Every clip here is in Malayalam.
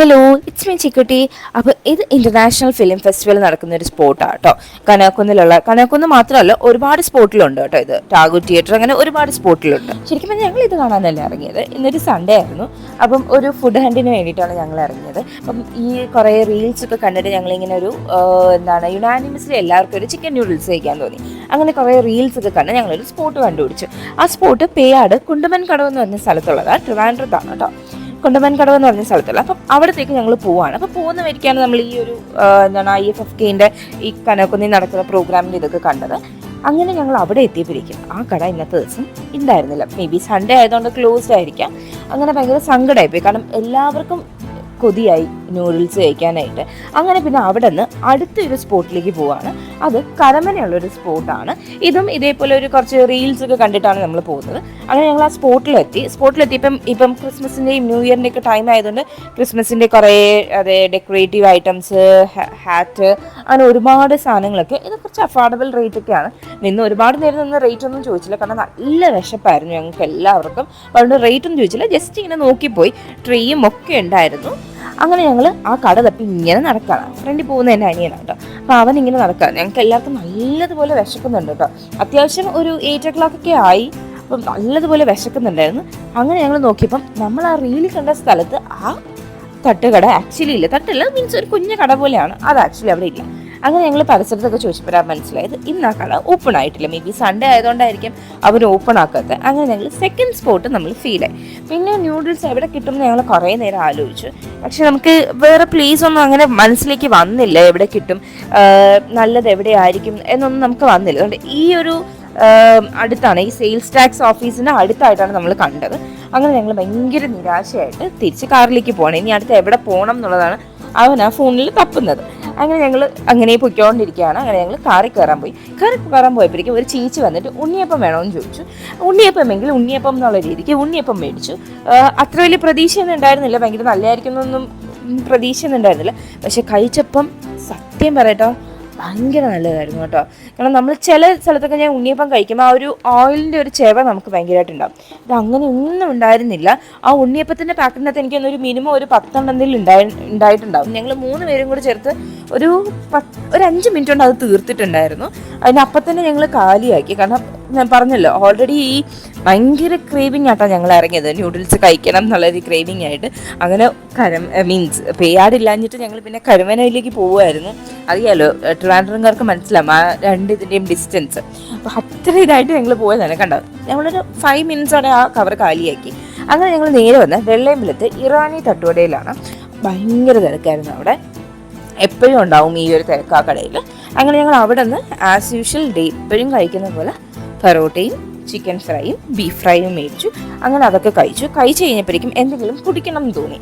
Hello, it's me ചിക്കുട്ടി. അപ്പോൾ ഇത് ഇൻ്റർനാഷണൽ ഫിലിം ഫെസ്റ്റിവൽ നടക്കുന്ന ഒരു സ്പോട്ടാണ് കേട്ടോ. കനകുന്ന് മാത്രമല്ല, ഒരുപാട് സ്പോട്ടിലുണ്ട് കേട്ടോ. ഇത് ടാഗോർ തിയേറ്റർ, അങ്ങനെ ഒരുപാട് സ്പോട്ടിലുണ്ട്. ശരിക്കും പറഞ്ഞാൽ ഞങ്ങൾ ഇത് കാണാനല്ല ഇറങ്ങിയത്. ഇന്നൊരു സൺഡേ ആയിരുന്നു. അപ്പം ഒരു ഫുഡ് ഹണ്ടിന് വേണ്ടിയിട്ടാണ് ഞങ്ങൾ ഇറങ്ങിയത്. അപ്പം ഈ കുറേ റീൽസൊക്കെ കണ്ടിട്ട് ഞങ്ങളിങ്ങനെ ഒരു യുനാനിമസ്ലി എല്ലാവർക്കും ഒരു ചിക്കൻ ന്യൂഡിൽസ് കഴിക്കാൻ തോന്നി. അങ്ങനെ കുറേ റീൽസൊക്കെ കണ്ട് ഞങ്ങളൊരു സ്പോട്ട് കണ്ടുപിടിച്ചു. ആ സ്പോട്ട് പേയാട് കുണ്ടമൻ കടവ് എന്ന് പറഞ്ഞ സ്ഥലത്തുള്ളതാണ്, ട്രിവാൻഡ്രത്താണ് കേട്ടോ. കുണ്ടമൻ കടവ് എന്ന് പറഞ്ഞ സ്ഥലത്തുള്ള. അപ്പം അവിടത്തേക്ക് ഞങ്ങൾ പോവാണ്. അപ്പം പോകുന്ന വരിക്കാണ് നമ്മൾ ഈ ഒരു IFFKൻ്റെ ഈ കനകുന്നിൽ നടക്കുന്ന പ്രോഗ്രാമിൻ്റെ ഇതൊക്കെ കണ്ടത്. അങ്ങനെ ഞങ്ങൾ അവിടെ എത്തിയപ്പോഴേക്കും ആ കട ഇന്നത്തെ ദിവസം ഉണ്ടായിരുന്നില്ല. മേ ബി സൺഡേ ആയതുകൊണ്ട് ക്ലോസ്ഡ് ആയിരിക്കാം. അങ്ങനെ ഭയങ്കര സങ്കടമായിപ്പോയി. കാരണം എല്ലാവർക്കും കൊതിയായി നൂഡിൽസ് കഴിക്കാനായിട്ട്. അങ്ങനെ പിന്നെ അവിടെ നിന്ന് അടുത്തൊരു സ്പോട്ടിലേക്ക് പോവാണ്. അത് കരമനയുള്ളൊരു സ്പോട്ടാണ്. ഇതും ഇതേപോലെ ഒരു കുറച്ച് റീൽസൊക്കെ കണ്ടിട്ടാണ് നമ്മൾ പോകുന്നത്. അങ്ങനെ ഞങ്ങൾ ആ സ്പോട്ടിലെത്തിയപ്പം ക്രിസ്മസിൻ്റെയും ന്യൂ ഇയറിൻ്റെയൊക്കെ ടൈം ആയതുകൊണ്ട് ക്രിസ്മസിൻ്റെ കുറേ ഡെക്കറേറ്റീവ് ഐറ്റംസ്, ഹാറ്റ്, അങ്ങനെ ഒരുപാട് സാധനങ്ങളൊക്കെ ഇത് കുറച്ച് അഫോർഡബിൾ റേറ്റൊക്കെയാണ്. ഒരുപാട് നേരം നിന്ന് റേറ്റ് ഒന്നും ചോദിച്ചില്ല, കാരണം നല്ല വിശപ്പായിരുന്നു ഞങ്ങൾക്ക് എല്ലാവർക്കും. അതുകൊണ്ട് റേറ്റ് ഒന്നും ചോദിച്ചില്ല, ജസ്റ്റ് ഇങ്ങനെ നോക്കിപ്പോയി. ട്രീയും ഒക്കെ ഉണ്ടായിരുന്നു. അങ്ങനെ ഞങ്ങൾ ആ കട തപ്പി ഇങ്ങനെ നടക്കുകയാണ്. ഫ്രണ്ടിൽ പോകുന്ന എൻ്റെ അനിയനാണ് കേട്ടോ. അപ്പോൾ അവൻ ഇങ്ങനെ നടക്കുകയാണ്. ഞങ്ങൾക്ക് എല്ലാവർക്കും നല്ലതുപോലെ വിശക്കുന്നുണ്ട് കേട്ടോ. അത്യാവശ്യം ഒരു 8 o'clock ഒക്കെ ആയി. അപ്പം നല്ലതുപോലെ വിശക്കുന്നുണ്ടായിരുന്നു. അങ്ങനെ ഞങ്ങൾ നോക്കിയപ്പം നമ്മൾ ആ റീലിൽ കണ്ട സ്ഥലത്ത് ആ തട്ടുകട ആക്ച്വലി ഇല്ല. തട്ടല്ല, മീൻസ് ഒരു കുഞ്ഞു കട പോലെയാണ്. അത് ആക്ച്വലി അവിടെ ഇല്ല. അങ്ങനെ ഞങ്ങൾ പരിസരത്തൊക്കെ ചോദിച്ചപ്പോഴാണ് മനസ്സിലായത് ഇന്ന് ആ കട ഓപ്പൺ ആയിട്ടില്ല. മേ ബി സൺഡേ ആയതുകൊണ്ടായിരിക്കും അവർ ഓപ്പൺ ആക്കാത്തത്. അങ്ങനെ ഞങ്ങൾ സെക്കൻഡ് സ്പോട്ട് നമ്മൾ ഫീലായി. പിന്നെ ന്യൂഡിൽസ് എവിടെ കിട്ടുമെന്ന് ഞങ്ങൾ കുറേ നേരം ആലോചിച്ചു. പക്ഷെ നമുക്ക് വേറെ പ്ലേസ് ഒന്നും അങ്ങനെ മനസ്സിലേക്ക് വന്നില്ല. എവിടെ കിട്ടും, നല്ലത് എവിടെയായിരിക്കും എന്നൊന്നും നമുക്ക് വന്നില്ല. അതുകൊണ്ട് ഈ ഒരു അടുത്താണ്, ഈ സെയിൽസ് ടാക്സ് ഓഫീസിൻ്റെ അടുത്തായിട്ടാണ് നമ്മൾ കണ്ടത്. അങ്ങനെ ഞങ്ങൾ ഭയങ്കര നിരാശയായിട്ട് തിരിച്ച് കാറിലേക്ക് പോകണം. ഇനി അടുത്ത് എവിടെ പോകണം എന്നുള്ളതാണ് അവൻ ആ ഫോണിൽ തപ്പുന്നത്. അങ്ങനെ ഞങ്ങൾ അങ്ങനെ പൊയ്ക്കൊണ്ടിരിക്കുകയാണ്. അങ്ങനെ ഞങ്ങൾ കാറിൽ കയറാൻ പോയപ്പോഴേക്കും ഒരു ചേച്ചി വന്നിട്ട് ഉണ്ണിയപ്പം വേണമെന്ന് ചോദിച്ചു. ഉണ്ണിയപ്പം എന്നുള്ള രീതിക്ക് ഉണ്ണിയപ്പം മേടിച്ചു. അത്ര വലിയ പ്രതീക്ഷയൊന്നും ഉണ്ടായിരുന്നില്ല, ഭയങ്കര നല്ലതായിരിക്കുന്നൊന്നും പ്രതീക്ഷയൊന്നും ഉണ്ടായിരുന്നില്ല. പക്ഷെ കഴിച്ചപ്പം സത്യം പറയട്ടോ ഭയങ്കര നല്ലതായിരുന്നു കേട്ടോ. കാരണം നമ്മൾ ചില സ്ഥലത്തൊക്കെ ഞാൻ ഉണ്ണിയപ്പം കഴിക്കുമ്പോൾ ആ ഒരു ഓയിലിൻ്റെ ഒരു ചെവ നമുക്ക് ഭയങ്കരമായിട്ടുണ്ടാകും. ഇത് അങ്ങനെ ഒന്നും ഉണ്ടായിരുന്നില്ല. ആ ഉണ്ണിയപ്പത്തിൻ്റെ പാക്കറ്റിനകത്ത് എനിക്കൊന്നൊരു മിനിമം ഒരു 10 എണ്ണമെങ്കിലും ഉണ്ടായിട്ടുണ്ടാകും. ഞങ്ങൾ 3 പേരും കൂടി ചേർത്ത് ഒരു 5 മിനിറ്റ് കൊണ്ട് അത് തീർത്തിട്ടുണ്ടായിരുന്നു. അതിനപ്പം തന്നെ ഞങ്ങൾ കാലിയാക്കി. കാരണം ഞാൻ പറഞ്ഞല്ലോ, ഓൾറെഡി ഈ ഭയങ്കര ക്രേവിങ് ആട്ടോ ഞങ്ങൾ ഇറങ്ങിയത്, ന്യൂഡിൽസ് കഴിക്കണം എന്നുള്ളത് ക്രേവിങ് ആയിട്ട്. അങ്ങനെ പേയാടില്ലാഞ്ഞിട്ട് ഞങ്ങൾ പിന്നെ കരുമനയിലേക്ക് പോവുമായിരുന്നു. അറിയാലോ, ട്രിവാൻഡ്രംകാർക്ക് മനസ്സിലാവും ആ ഇതിൻ്റെയും ഡിസ്റ്റൻസ്. അപ്പോൾ അത്ര ഇതായിട്ട് ഞങ്ങൾ പോയതാണ്. കണ്ടോ, ഞങ്ങളൊരു 5 മിനിറ്റ്സോടെ ആ കവർ കാലിയാക്കി. അങ്ങനെ ഞങ്ങൾ നേരെ വന്ന് വെള്ളയമ്പലത്ത് ഇറാനി തട്ടുകടയിലാണ്. ഭയങ്കര തിരക്കായിരുന്നു അവിടെ. എപ്പോഴും ഉണ്ടാവും ഈ ഒരു തിരക്ക് ആ കടയിൽ. അങ്ങനെ ഞങ്ങൾ അവിടെ നിന്ന് ആസ് യൂഷ്വൽ എപ്പോഴും കഴിക്കുന്ന പോലെ പൊറോട്ടയും ചിക്കൻ ഫ്രൈയും ബീഫ് ഫ്രൈയും മേടിച്ചു. അങ്ങനെ അതൊക്കെ കഴിച്ചു കഴിഞ്ഞപ്പോഴേക്കും എന്തെങ്കിലും കുടിക്കണം എന്ന് തോന്നി.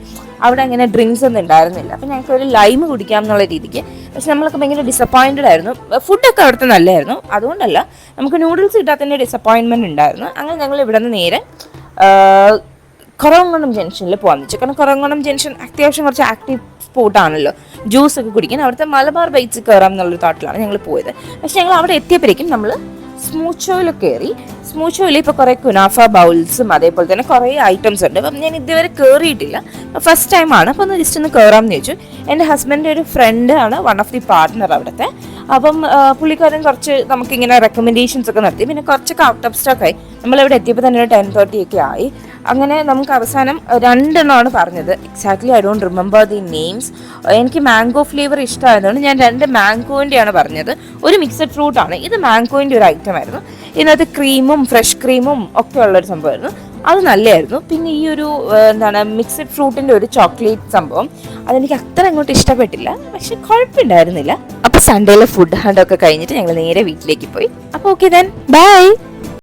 അവിടെ അങ്ങനെ ഡ്രിങ്ക്സ് ഒന്നും ഉണ്ടായിരുന്നില്ല. അപ്പം ഞങ്ങൾക്ക് ഒരു ലൈം കുടിക്കാം എന്നുള്ള രീതിക്ക്. പക്ഷെ നമ്മളൊക്കെ ഭയങ്കര ഡിസപ്പോയിൻറ്റഡ് ആയിരുന്നു. ഫുഡൊക്കെ അവിടുത്തെ നല്ലതായിരുന്നു, അതുകൊണ്ടല്ല, നമുക്ക് നൂഡിൽസ് കിട്ടാത്തതിൻ്റെ ഡിസപ്പോയിൻമെൻറ്റ് ഉണ്ടായിരുന്നു. അങ്ങനെ ഞങ്ങൾ ഇവിടെ നിന്ന് നേരെ കുറവങ്കണ്ടം ജംഗ്ഷനിൽ പോകാമെന്ന് വെച്ചു. കാരണം കുറവങ്കണ്ടം ജംഗ്ഷൻ അത്യാവശ്യം കുറച്ച് ആക്റ്റീവ് സ്പോട്ടാണല്ലോ, ജ്യൂസ് ഒക്കെ കുടിക്കാൻ. അവിടുത്തെ മലബാർ ബൈറ്റ്സ് കയറാം എന്നുള്ളൊരു തോട്ടിലാണ് ഞങ്ങൾ പോയത്. പക്ഷെ ഞങ്ങൾ അവിടെ എത്തിയപ്പോഴേക്കും നമ്മൾ സ്മൂച്ചോയിൽ കയറി. സ്മൂച്ചോയിൽ ഇപ്പോൾ കുറേ കുനാഫ ബൗൾസും അതേപോലെ തന്നെ കുറേ ഐറ്റംസ് ഉണ്ട്. അപ്പം ഞാൻ ഇതുവരെ കയറിയിട്ടില്ല, ഫസ്റ്റ് ടൈമാണ്. അപ്പോൾ ഒന്ന് ജസ്റ്റ് ഒന്ന് കയറാമെന്ന് ചോദിച്ചു. എൻ്റെ ഹസ്ബൻഡിൻ്റെ ഒരു ഫ്രണ്ട് ആണ് വൺ ഓഫ് ദി പാർട്ട്ണർ അവിടുത്തെ. അപ്പം പുള്ളിക്കാരൻ കുറച്ച് നമുക്കിങ്ങനെ റെക്കമെൻഡേഷൻസ് ഒക്കെ നടത്തി. പിന്നെ കുറച്ചൊക്കെ ഔട്ട് ഓഫ് സ്റ്റോക്കായി. നമ്മളിവിടെ എത്തിയപ്പോൾ തന്നെ ഒരു 10:30 ഒക്കെ ആയി. അങ്ങനെ നമുക്ക് അവസാനം 2 എണ്ണമാണ് പറഞ്ഞത്. Exactly I don't remember the names. എനിക്ക് മാംഗോ ഫ്ലേവർ ഇഷ്ടമായതുകൊണ്ട് ഞാൻ 2 മാംഗോൻ്റെയാണ് പറഞ്ഞത്. ഒരു മിക്സഡ് ഫ്രൂട്ടാണ് ഇത്. മാംഗോൻ്റെ ഒരു ഐറ്റം ആയിരുന്നു. ഇതിനകത്ത് ക്രീമും ഫ്രഷ് ക്രീമും ഒക്കെ ഉള്ളൊരു സംഭവമായിരുന്നു. അത് നല്ലതായിരുന്നു. പിന്നെ ഈ ഒരു മിക്സഡ് ഫ്രൂട്ടിൻ്റെ ഒരു ചോക്ലേറ്റ് സംഭവം അതെനിക്ക് അത്ര അങ്ങോട്ട് ഇഷ്ടപ്പെട്ടില്ല, പക്ഷെ കുഴപ്പമുണ്ടായിരുന്നില്ല. അപ്പോൾ സൺഡേയിലെ ഫുഡ് ഹണ്ടൊക്കെ കഴിഞ്ഞിട്ട് ഞങ്ങൾ നേരെ വീട്ടിലേക്ക് പോയി. അപ്പോൾ ഓക്കെ ദെൻ ബൈ.